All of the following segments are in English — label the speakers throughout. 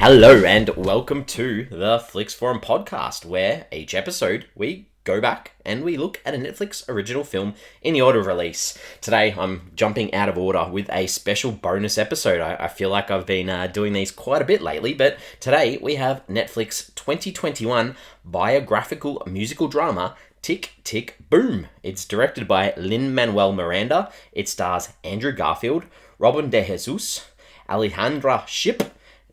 Speaker 1: Hello and welcome to the Flix Forum podcast, where each episode we go back and we look at a Netflix original film in the order of release. Today I'm jumping out of order with a special bonus episode. I feel like I've been doing these quite a bit lately, but today we have Netflix 2021 biographical musical drama Tick, Tick, Boom. It's directed by Lin-Manuel Miranda. It stars Andrew Garfield, Robin De Jesus, Alexandrea Shipp,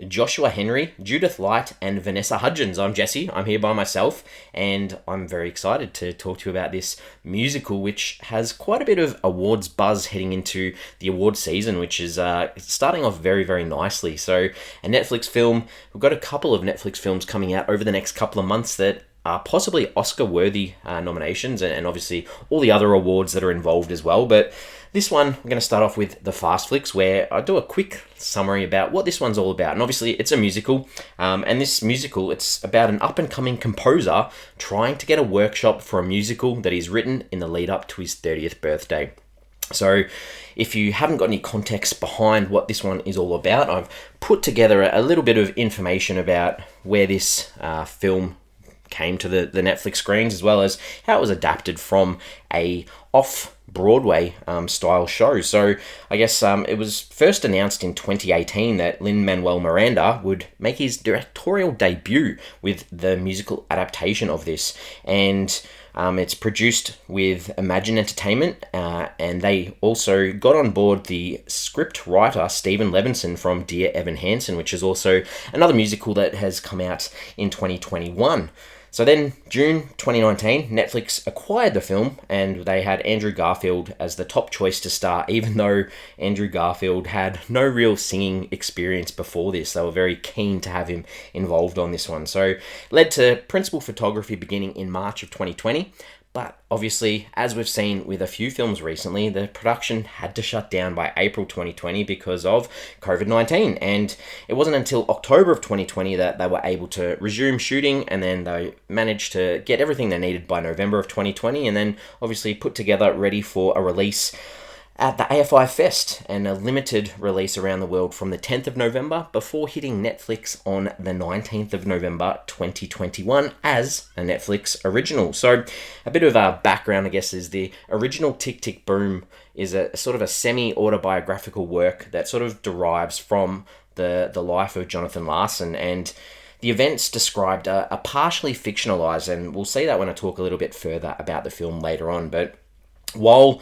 Speaker 1: Joshua Henry, Judith Light, and Vanessa Hudgens. I'm Jesse. I'm here by myself, and I'm very excited to talk to you about this musical, which has quite a bit of awards buzz heading into the award season, which is starting off very, very nicely. So, a Netflix film. We've got a couple of Netflix films coming out over the next couple of months that are possibly Oscar-worthy nominations, and obviously all the other awards that are involved as well. But this one, I'm going to start off with the Fast Flicks, where I do a quick summary about what this one's all about. And obviously, it's a musical, and this musical, it's about an up-and-coming composer trying to get a workshop for a musical that he's written in the lead-up to his 30th birthday. So, if you haven't got any context behind what this one is all about, I've put together a little bit of information about where this film came to the Netflix screens, as well as how it was adapted from a off-Broadway style show. So I guess it was first announced in 2018 that Lin-Manuel Miranda would make his directorial debut with the musical adaptation of this. And it's produced with Imagine Entertainment, and they also got on board the script writer Stephen Levinson from Dear Evan Hansen, which is also another musical that has come out in 2021. So then, June 2019, Netflix acquired the film, and they had Andrew Garfield as the top choice to star, even though Andrew Garfield had no real singing experience before this. They were very keen to have him involved on this one. So, led to principal photography beginning in March of 2020. But obviously, as we've seen with a few films recently, the production had to shut down by April 2020 because of COVID-19. And it wasn't until October of 2020 that they were able to resume shooting, and then they managed to get everything they needed by November of 2020, and then obviously put together ready for a release at the AFI Fest, and a limited release around the world from the 10th of November before hitting Netflix on the 19th of November 2021 as a Netflix original. So a bit of a background, I guess, is the original Tick, Tick, Boom is a sort of a semi-autobiographical work that sort of derives from the life of Jonathan Larson, and the events described are partially fictionalized, and we'll see that when I talk a little bit further about the film later on. But while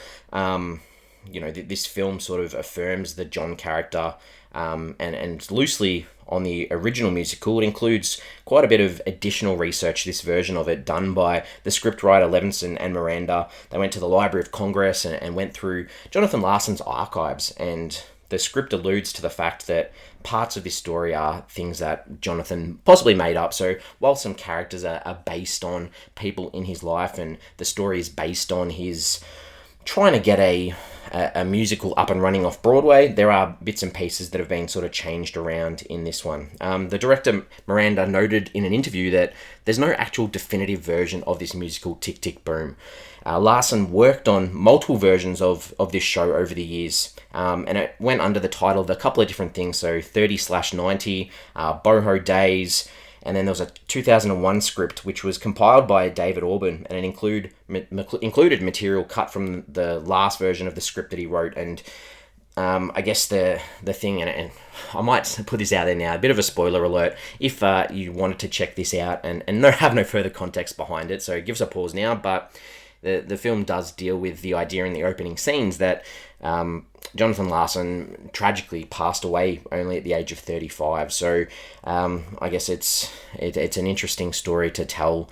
Speaker 1: this film sort of affirms the John character and loosely on the original musical, it includes quite a bit of additional research, this version of it, done by the scriptwriter Levinson and Miranda. They went to the Library of Congress and went through Jonathan Larson's archives, and the script alludes to the fact that parts of this story are things that Jonathan possibly made up. So while some characters are based on people in his life, and the story is based on his trying to get a musical up and running off Broadway, there are bits and pieces that have been sort of changed around in this one. The director, Miranda, noted in an interview that there's no actual definitive version of this musical Tick, Tick, Boom. Larson worked on multiple versions of this show over the years, and it went under the title of a couple of different things, so 30/90, Boho Days, and then there was a 2001 script which was compiled by David Orban, and it included material cut from the last version of the script that he wrote. And I guess the thing, and I might put this out there now, a bit of a spoiler alert, if you wanted to check this out and have no further context behind it, so give us a pause now. But the film does deal with the idea in the opening scenes that Jonathan Larson tragically passed away only at the age of 35. So I guess it's an interesting story to tell,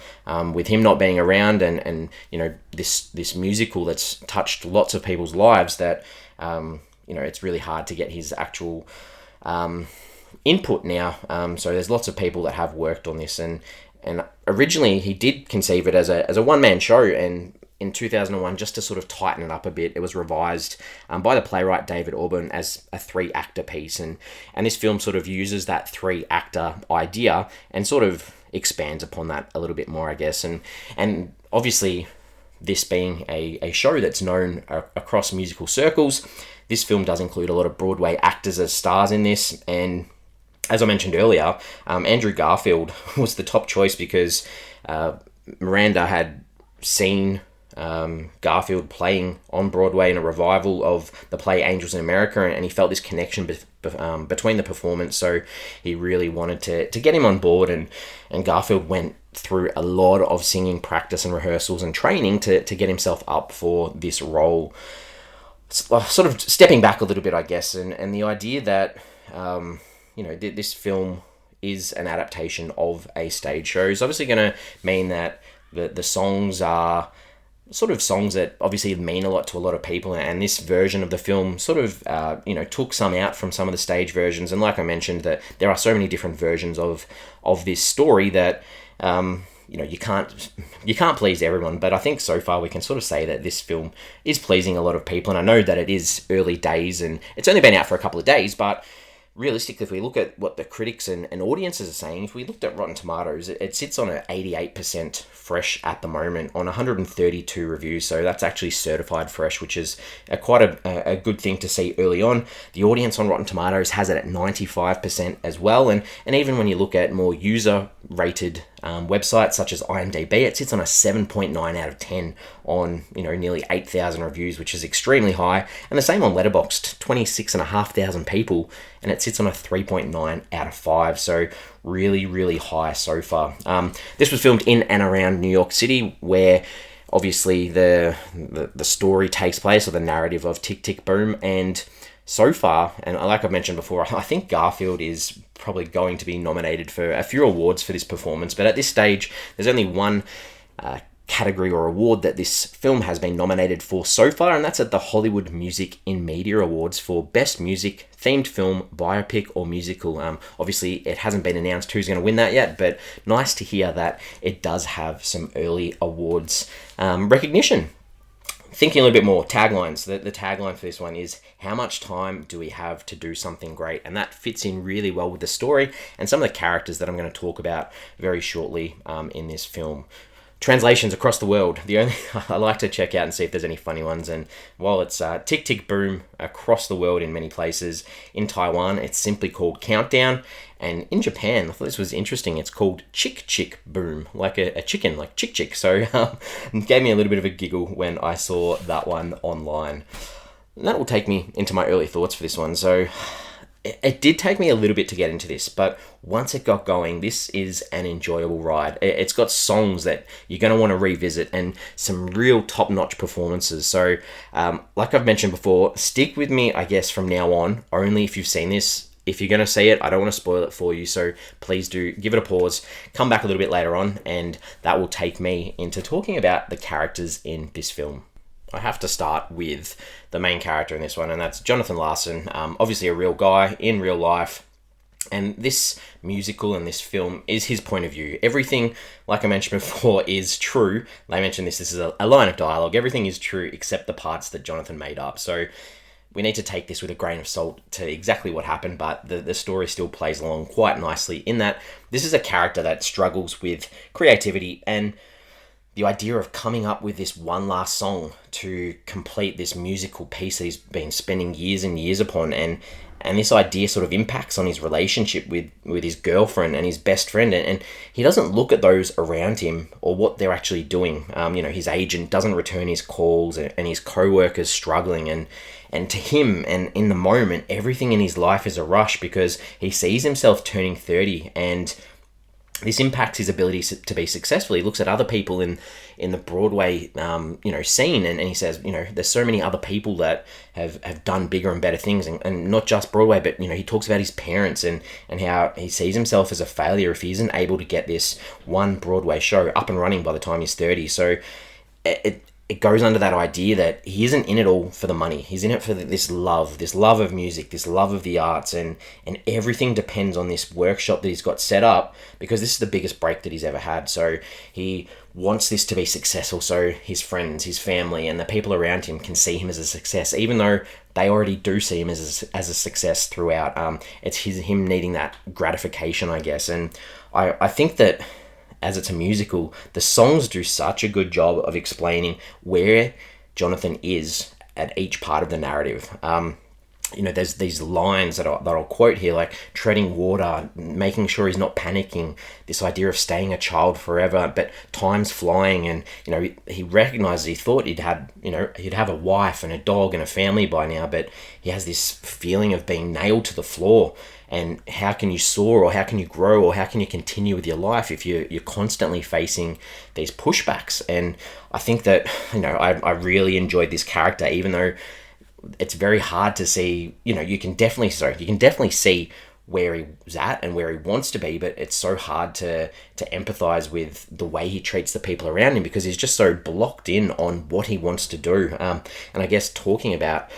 Speaker 1: with him not being around, and this musical that's touched lots of people's lives, that it's really hard to get his actual input now. So there's lots of people that have worked on this, and originally he did conceive it as a one-man show, and in 2001, just to sort of tighten it up a bit, it was revised by the playwright David Orban as a 3-actor piece, and this film sort of uses that 3-actor idea and sort of expands upon that a little bit more, I guess, and obviously this being a show that's known across musical circles, this film does include a lot of Broadway actors as stars in this, and as I mentioned earlier, Andrew Garfield was the top choice because Miranda had seen Garfield playing on Broadway in a revival of the play Angels in America, and he felt this connection between the performance, so he really wanted to get him on board, and Garfield went through a lot of singing practice and rehearsals and training to get himself up for this role. Sort of stepping back a little bit, I guess, and the idea that this film is an adaptation of a stage show is obviously going to mean that the songs are sort of songs that obviously mean a lot to a lot of people, and this version of the film sort of took some out from some of the stage versions. And like I mentioned, that there are so many different versions of this story that you can't please everyone, but I think so far we can sort of say that this film is pleasing a lot of people. And I know that it is early days and it's only been out for a couple of days, but realistically, if we look at what the critics and audiences are saying, if we looked at Rotten Tomatoes, it sits on an 88% fresh at the moment on 132 reviews. So that's actually certified fresh, which is quite a good thing to see early on. The audience on Rotten Tomatoes has it at 95% as well. And even when you look at more user-rated websites such as IMDb, it sits on a 7.9 out of 10 on nearly 8,000 reviews, which is extremely high. And the same on Letterboxd, 26,500 people, and it sits on a 3.9 out of 5. So really, really high so far. This was filmed in and around New York City, where obviously the story takes place, or the narrative of Tick Tick Boom. And so far, and like I've mentioned before, I think Garfield is probably going to be nominated for a few awards for this performance. But at this stage, there's only one category or award that this film has been nominated for so far, and that's at the Hollywood Music in Media Awards for Best Music, Themed Film, Biopic, or Musical. Obviously, it hasn't been announced who's going to win that yet, but nice to hear that it does have some early awards recognition. Thinking a little bit more, taglines. The tagline for this one is, how much time do we have to do something great? And that fits in really well with the story and some of the characters that I'm going to talk about very shortly in this film. Translations across the world. I like to check out and see if there's any funny ones. And while it's Tick Tick Boom across the world in many places, in Taiwan it's simply called Countdown. And in Japan, I thought this was interesting, it's called Chick Chick Boom, like a chicken, like Chick Chick. So it gave me a little bit of a giggle when I saw that one online. And that will take me into my early thoughts for this one. So it did take me a little bit to get into this, but once it got going, this is an enjoyable ride. It's got songs that you're going to want to revisit and some real top-notch performances. So, like I've mentioned before, stick with me, I guess, from now on, only if you've seen this. If you're going to see it, I don't want to spoil it for you, so please do give it a pause, come back a little bit later on, and that will take me into talking about the characters in this film. I have to start with the main character in this one, and that's Jonathan Larson, obviously a real guy in real life. And this musical and this film is his point of view. Everything, like I mentioned before, is true. I mentioned this is a line of dialogue. Everything is true except the parts that Jonathan made up. So we need to take this with a grain of salt to exactly what happened, but the story still plays along quite nicely in that this is a character that struggles with creativity and the idea of coming up with this one last song to complete this musical piece that he's been spending years and years upon, and this idea sort of impacts on his relationship with his girlfriend and his best friend, and he doesn't look at those around him or what they're actually doing. His agent doesn't return his calls, and his co-workers struggling, and to him, and in the moment, everything in his life is a rush because he sees himself turning 30, and this impacts his ability to be successful. He looks at other people in the Broadway, scene, and he says, there's so many other people that have done bigger and better things, and not just Broadway, but, he talks about his parents and how he sees himself as a failure if he isn't able to get this one Broadway show up and running by the time he's 30. So it goes under that idea that he isn't in it all for the money. He's in it for this love of music, this love of the arts, and everything depends on this workshop that he's got set up because this is the biggest break that he's ever had. So he wants this to be successful so his friends, his family, and the people around him can see him as a success, even though they already do see him as a success throughout. It's him needing that gratification, I guess. And I think that as it's a musical, the songs do such a good job of explaining where Jonathan is at each part of the narrative. there's these lines that I'll quote here, like treading water, making sure he's not panicking, this idea of staying a child forever, but time's flying, and he recognizes, he thought he'd have a wife and a dog and a family by now, but he has this feeling of being nailed to the floor. And how can you soar, or how can you grow, or how can you continue with your life if you're constantly facing these pushbacks? And I think that I really enjoyed this character, even though it's very hard to see. You can definitely see where he was at and where he wants to be, but it's so hard to empathize with the way he treats the people around him, because he's just so blocked in on what he wants to do. And I guess talking about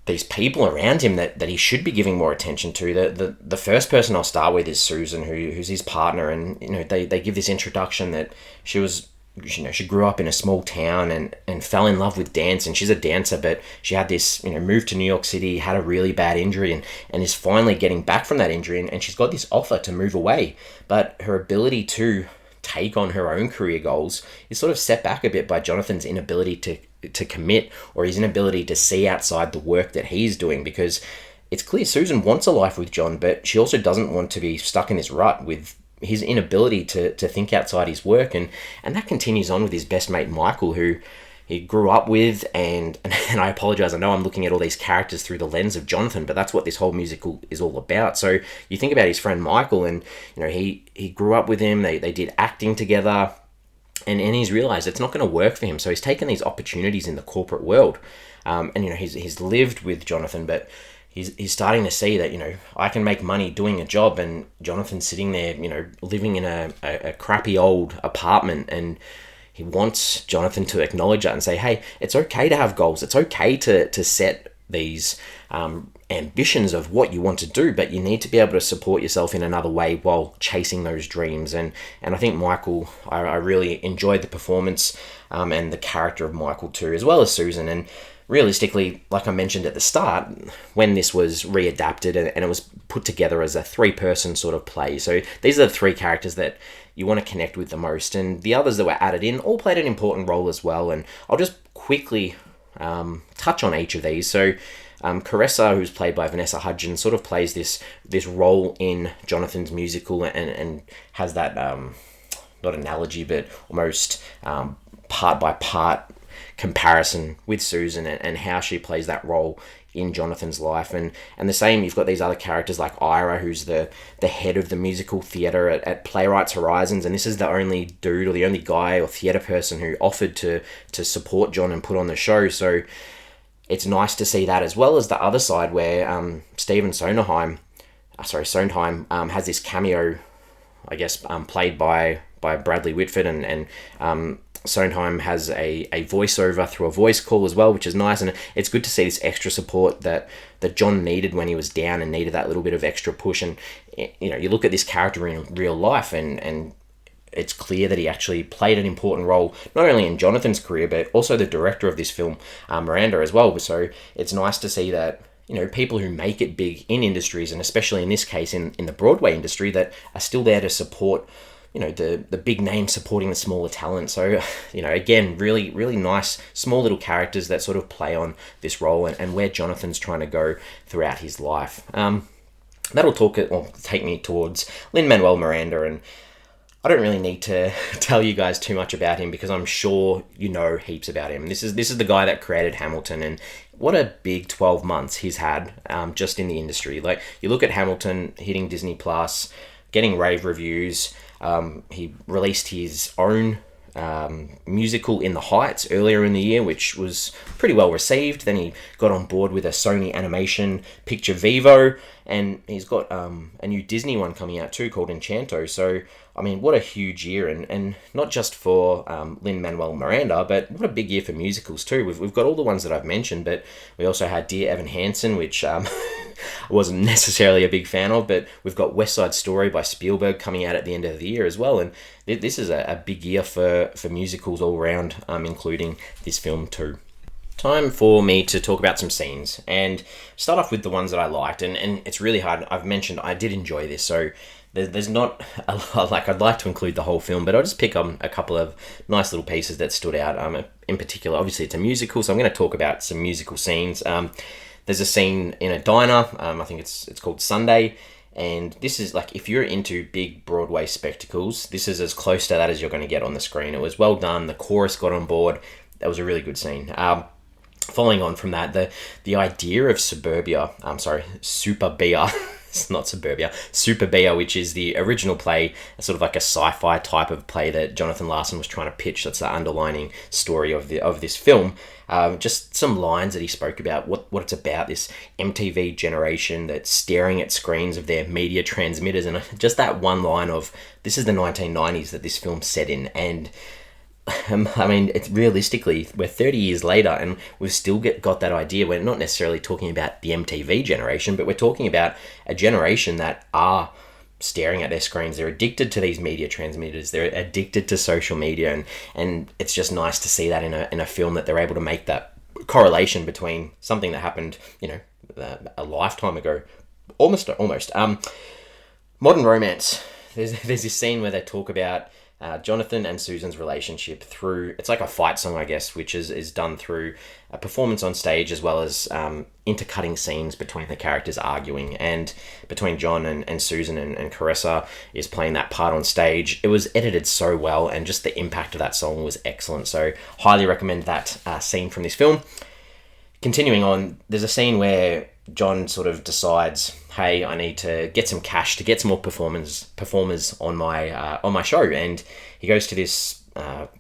Speaker 1: these people around him that he should be giving more attention to. The first person I'll start with is Susan, who's his partner, and they give this introduction that she grew up in a small town and fell in love with dance, and she's a dancer, but she had this, moved to New York City, had a really bad injury, and is finally getting back from that injury, and she's got this offer to move away, but her ability to take on her own career goals is sort of set back a bit by Jonathan's inability to commit, or his inability to see outside the work that he's doing, because it's clear Susan wants a life with John, but she also doesn't want to be stuck in this rut with his inability to think outside his work, and that continues on with his best mate Michael, who he grew up with, and I apologize, I know I'm looking at all these characters through the lens of Jonathan, but that's what this whole musical is all about. So you think about his friend Michael, and he grew up with him, they did acting together, and he's realized it's not going to work for him, so he's taken these opportunities in the corporate world, and he's lived with Jonathan, but he's starting to see that I can make money doing a job, and Jonathan's sitting there living in a crappy old apartment, and he wants Jonathan to acknowledge that and say, hey, it's okay to have goals. It's okay to set these ambitions of what you want to do, but you need to be able to support yourself in another way while chasing those dreams. And I think Michael, I really enjoyed the performance and the character of Michael too, as well as Susan. And realistically, like I mentioned at the start, when this was readapted and it was put together as a 3-person sort of play, so these are the 3 characters that you want to connect with the most, and the others that were added in all played an important role as well, and I'll just quickly touch on each of these. So Caressa, who's played by Vanessa Hudgens, sort of plays this role in Jonathan's musical, and has that not analogy, but almost part by part comparison with Susan and how she plays that role in Jonathan's life, and the same, you've got these other characters like Ira, who's the head of the musical theatre at Playwrights Horizons, and this is the only dude or the only guy or theatre person who offered to support John and put on the show. So it's nice to see that, as well as the other side where Stephen Sondheim has this cameo, I guess, played by Bradley Whitford, and Sondheim has a voiceover through a voice call as well, which is nice, and it's good to see this extra support that John needed when he was down and needed that little bit of extra push. And you look at this character in real life, and it's clear that he actually played an important role not only in Jonathan's career, but also the director of this film, Miranda, as well. So it's nice to see that people who make it big in industries, and especially in this case in the Broadway industry, that are still there to support the big name supporting the smaller talent. So, again, really, really nice, small little characters that sort of play on this role and where Jonathan's trying to go throughout his life. That'll take me towards Lin-Manuel Miranda, and I don't really need to tell you guys too much about him, because I'm sure you know heaps about him. This is the guy that created Hamilton, and what a big 12 months he's had just in the industry. Like, you look at Hamilton hitting Disney Plus, getting rave reviews. He released his own musical In the Heights earlier in the year, which was pretty well received. Then he got on board with a Sony animation picture Vivo, and he's got a new Disney one coming out too called Enchanto. So, I mean, what a huge year, and not just for Lin-Manuel Miranda, but what a big year for musicals too. We've got all the ones that I've mentioned, but we also had Dear Evan Hansen, which I wasn't necessarily a big fan of, but we've got West Side Story by Spielberg coming out at the end of the year as well, and this is a big year for musicals all around, including this film too. Time for me to talk about some scenes, and start off with the ones that I liked, and it's really hard. I've mentioned I did enjoy this, so there's not a lot, like, I'd like to include the whole film, but I'll just pick on a couple of nice little pieces that stood out. In particular, obviously it's a musical, so I'm going to talk about some musical scenes. There's a scene in a diner, I think it's called Sunday, and this is like, if you're into big Broadway spectacles, this is as close to that as you're going to get on the screen. It was well done. The chorus got on board. That was a really good scene. Following on from that, the idea of Superbia, it's not Suburbia, Superbia, which is the original play, sort of like a sci-fi type of play that Jonathan Larson was trying to pitch. That's the underlining story of this film. Just some lines that he spoke about, what it's about, this MTV generation that's staring at screens of their media transmitters, and just that one line of, this is the 1990s that this film set in, and I mean, it's realistically, we're 30 years later and we've still got that idea. We're not necessarily talking about the MTV generation, but we're talking about a generation that are staring at their screens. They're addicted to these media transmitters. They're addicted to social media, and it's just nice to see that in a film, that they're able to make that correlation between something that happened, a lifetime ago, almost. Modern romance. There's this scene where they talk about Jonathan and Susan's relationship through, it's like a fight song, I guess, which is done through a performance on stage, as well as intercutting scenes between the characters arguing, and between John and Susan, and Caressa is playing that part on stage. It was edited so well, and just the impact of that song was excellent. So highly recommend that scene from this film. Continuing on, there's a scene where John sort of decides, hey, I need to get some cash to get some more performers on my show, and he goes to this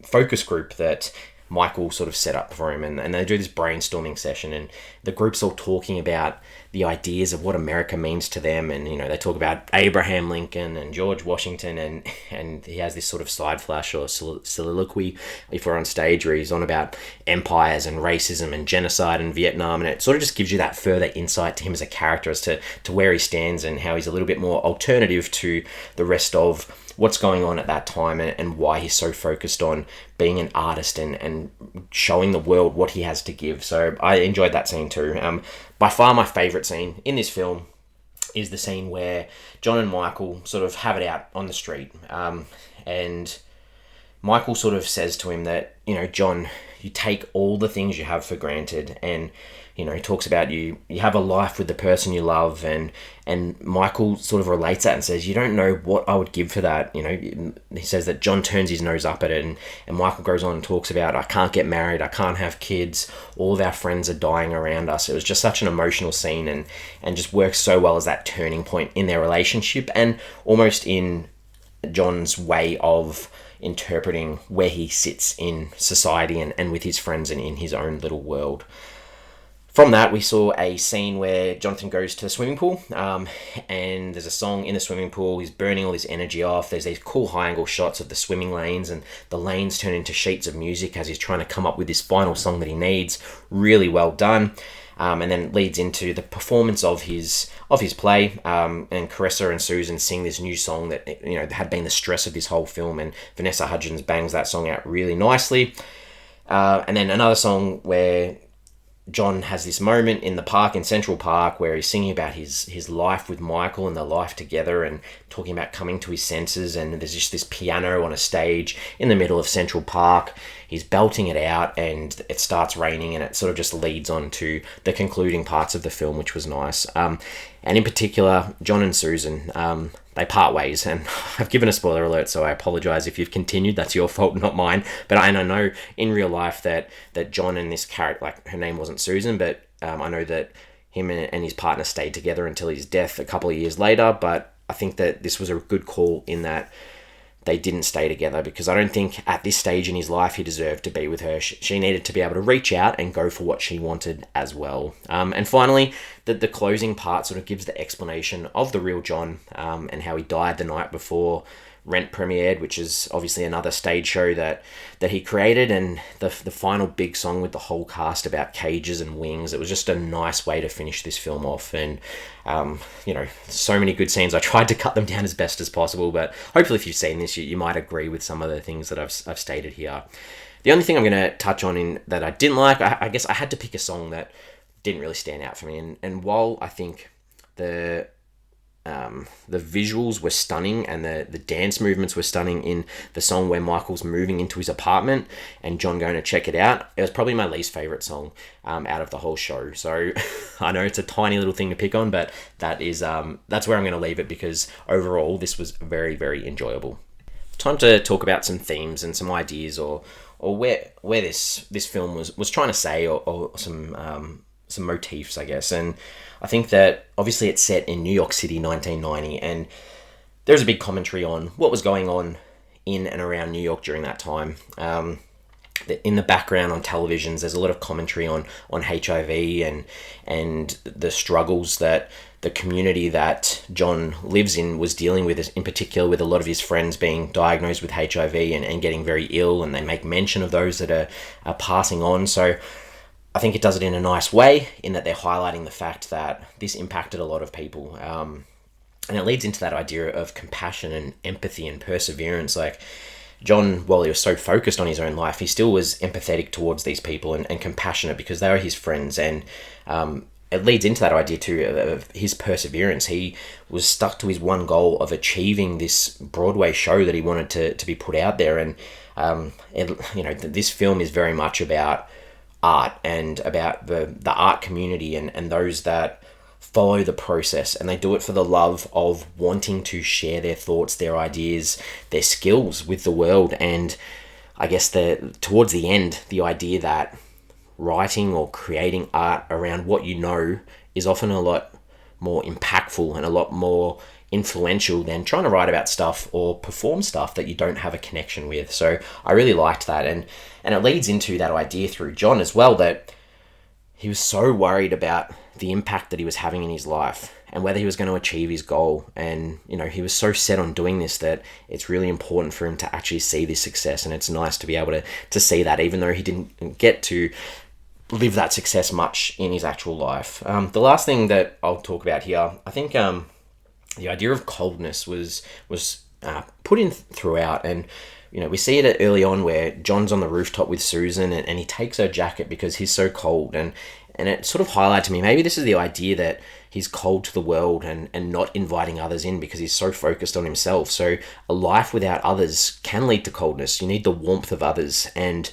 Speaker 1: focus group that Michael sort of set up for him, and they do this brainstorming session, and the group's all talking about the ideas of what America means to them, and they talk about Abraham Lincoln and George Washington, and he has this sort of side flash or soliloquy if we're on stage, where he's on about empires and racism and genocide in Vietnam, and it sort of just gives you that further insight to him as a character, as to where he stands and how he's a little bit more alternative to the rest of what's going on at that time, and why he's so focused on being an artist and showing the world what he has to give. So I enjoyed that scene too. By far my favourite scene in this film is the scene where John and Michael sort of have it out on the street, and Michael sort of says to him that, John, you take all the things you have for granted, and he talks about you have a life with the person you love, and Michael sort of relates that and says, you don't know what I would give for that. He says that John turns his nose up at it, and Michael goes on and talks about, I can't get married, I can't have kids, all of our friends are dying around us. It was just such an emotional scene, and just works so well as that turning point in their relationship, and almost in John's way of interpreting where he sits in society and with his friends and in his own little world. From that, we saw a scene where Jonathan goes to the swimming pool, and there's a song in the swimming pool. He's burning all his energy off. There's these cool high-angle shots of the swimming lanes, and the lanes turn into sheets of music as he's trying to come up with this final song that he needs. Really well done. And then leads into the performance of his play, and Caressa and Susan sing this new song that had been the stress of this whole film, and Vanessa Hudgens bangs that song out really nicely. And then another song where John has this moment in the park, in Central Park, where he's singing about his life with Michael and their life together, and talking about coming to his senses, and there's just this piano on a stage in the middle of Central Park. He's belting it out, and it starts raining, and it sort of just leads on to the concluding parts of the film, which was nice. And in particular, John and Susan, they part ways, and I've given a spoiler alert, so I apologise if you've continued. That's your fault, not mine. But I know in real life that John and this character, like, her name wasn't Susan, but I know that him and his partner stayed together until his death a couple of years later. But I think that this was a good call in that they didn't stay together, because I don't think at this stage in his life he deserved to be with her. She needed to be able to reach out and go for what she wanted as well. And finally, the closing part sort of gives the explanation of the real John, and how he died the night before Rent premiered, which is obviously another stage show that he created, and the final big song with the whole cast about cages and wings. It was just a nice way to finish this film off, and so many good scenes. I tried to cut them down as best as possible, but hopefully if you've seen this, you might agree with some of the things that I've stated here. The only thing I'm going to touch on in that I didn't like, I guess I had to pick a song that didn't really stand out for me, and while I think the the visuals were stunning, and the dance movements were stunning in the song where Michael's moving into his apartment and John going to check it out. It was probably my least favourite song out of the whole show. So I know it's a tiny little thing to pick on, but that's where I'm going to leave it, because overall this was very, very enjoyable. Time to talk about some themes and some ideas, or where this film was trying to say, or some motifs, I guess. And I think that obviously it's set in New York City, 1990, and there's a big commentary on what was going on in and around New York during that time. In the background on televisions, there's a lot of commentary on HIV and the struggles that the community that John lives in was dealing with, in particular with a lot of his friends being diagnosed with HIV and getting very ill, and they make mention of those that are passing on. So I think it does it in a nice way, in that they're highlighting the fact that this impacted a lot of people. And it leads into that idea of compassion and empathy and perseverance. Like, John, while he was so focused on his own life, he still was empathetic towards these people and compassionate, because they were his friends. And it leads into that idea too of his perseverance. He was stuck to his one goal of achieving this Broadway show that he wanted to be put out there. And this film is very much about art and about the art community and those that follow the process, and they do it for the love of wanting to share their thoughts, their ideas, their skills with the world. And I guess towards the end, the idea that writing or creating art around what you know is often a lot more impactful and a lot more influential than trying to write about stuff or perform stuff that you don't have a connection with. So I really liked that, and it leads into that idea through John as well, that he was so worried about the impact that he was having in his life and whether he was going to achieve his goal. And, he was so set on doing this that it's really important for him to actually see this success. And it's nice to be able to see that, even though he didn't get to live that success much in his actual life. The last thing that I'll talk about here, I think the idea of coldness was put in throughout. And, we see it early on where John's on the rooftop with Susan and he takes her jacket because he's so cold. And it sort of highlighted to me, maybe this is the idea that he's cold to the world and not inviting others in because he's so focused on himself. So a life without others can lead to coldness. You need the warmth of others. And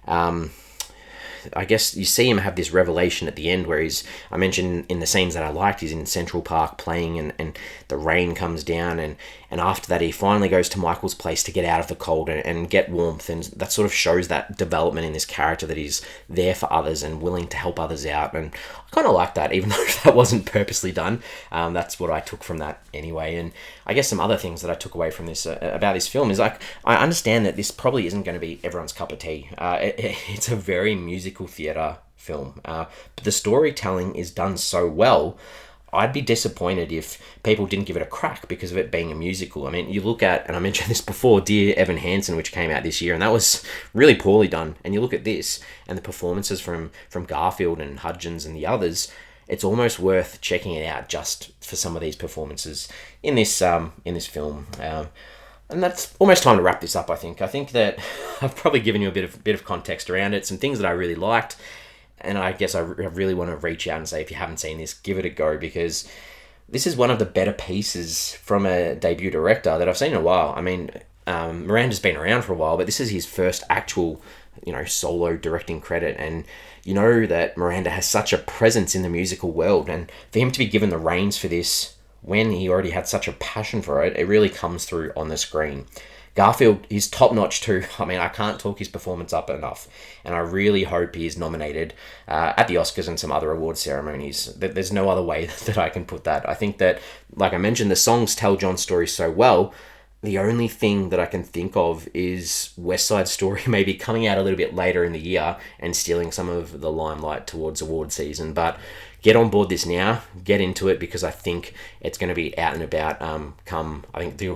Speaker 1: I guess you see him have this revelation at the end where I mentioned in the scenes that I liked, he's in Central Park playing and the rain comes down, and after that he finally goes to Michael's place to get out of the cold and get warmth, and that sort of shows that development in this character, that he's there for others and willing to help others out. And I kind of like that, even though that wasn't purposely done. That's what I took from that anyway. And I guess some other things that I took away from this about this film is, like, I understand that this probably isn't going to be everyone's cup of tea. It's a very musical theatre film, but the storytelling is done so well. I'd be disappointed if people didn't give it a crack because of it being a musical. I mean, you look at, and I mentioned this before, Dear Evan Hansen, which came out this year, and that was really poorly done. And you look at this, and the performances from Garfield and Hudgens and the others, it's almost worth checking it out just for some of these performances in this film. And that's almost time to wrap this up, I think. I think that I've probably given you a bit of context around it, some things that I really liked. And I guess I really want to reach out and say, if you haven't seen this, give it a go, because this is one of the better pieces from a debut director that I've seen in a while. I mean, Miranda's been around for a while, but this is his first actual, solo directing credit. And you know that Miranda has such a presence in the musical world, and for him to be given the reins for this when he already had such a passion for it, it really comes through on the screen. Garfield, he's top-notch too. I mean, I can't talk his performance up enough. And I really hope he is nominated at the Oscars and some other award ceremonies. There's no other way that I can put that. I think that, like I mentioned, the songs tell John's story so well. The only thing that I can think of is West Side Story maybe coming out a little bit later in the year and stealing some of the limelight towards award season. But get on board this now, get into it, because I think it's going to be out and about come, I think the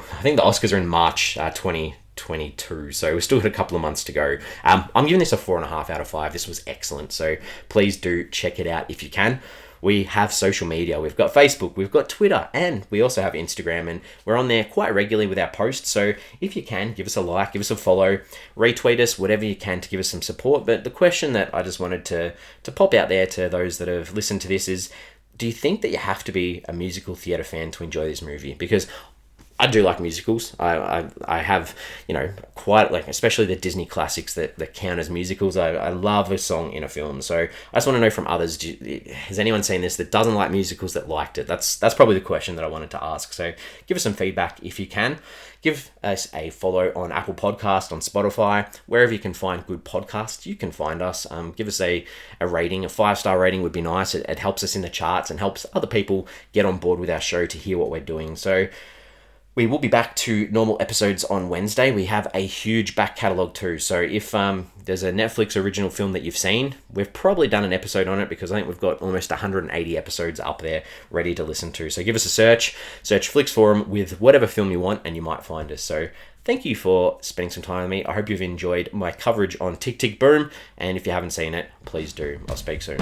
Speaker 1: Oscars are in March 2022, so we've still got a couple of months to go. I'm giving this a 4.5 out of 5. This was excellent, so please do check it out if you can. We have social media. We've got Facebook, we've got Twitter, and we also have Instagram, and we're on there quite regularly with our posts. So if you can, give us a like, give us a follow, retweet us, whatever you can to give us some support. But the question that I just wanted to pop out there to those that have listened to this is, do you think that you have to be a musical theatre fan to enjoy this movie? Because I do like musicals. I have, quite like, especially the Disney classics that count as musicals. I love a song in a film. So I just want to know from others, has anyone seen this that doesn't like musicals that liked it? That's probably the question that I wanted to ask. So give us some feedback if you can. Give us a follow on Apple Podcast, on Spotify, wherever you can find good podcasts, you can find us. Give us a rating. A 5-star rating would be nice. It helps us in the charts and helps other people get on board with our show to hear what we're doing. So we will be back to normal episodes on Wednesday. We have a huge back catalogue too. So if there's a Netflix original film that you've seen, we've probably done an episode on it because I think we've got almost 180 episodes up there ready to listen to. So give us a search Flix Forum with whatever film you want and you might find us. So thank you for spending some time with me. I hope you've enjoyed my coverage on Tick Tick Boom. And if you haven't seen it, please do. I'll speak soon.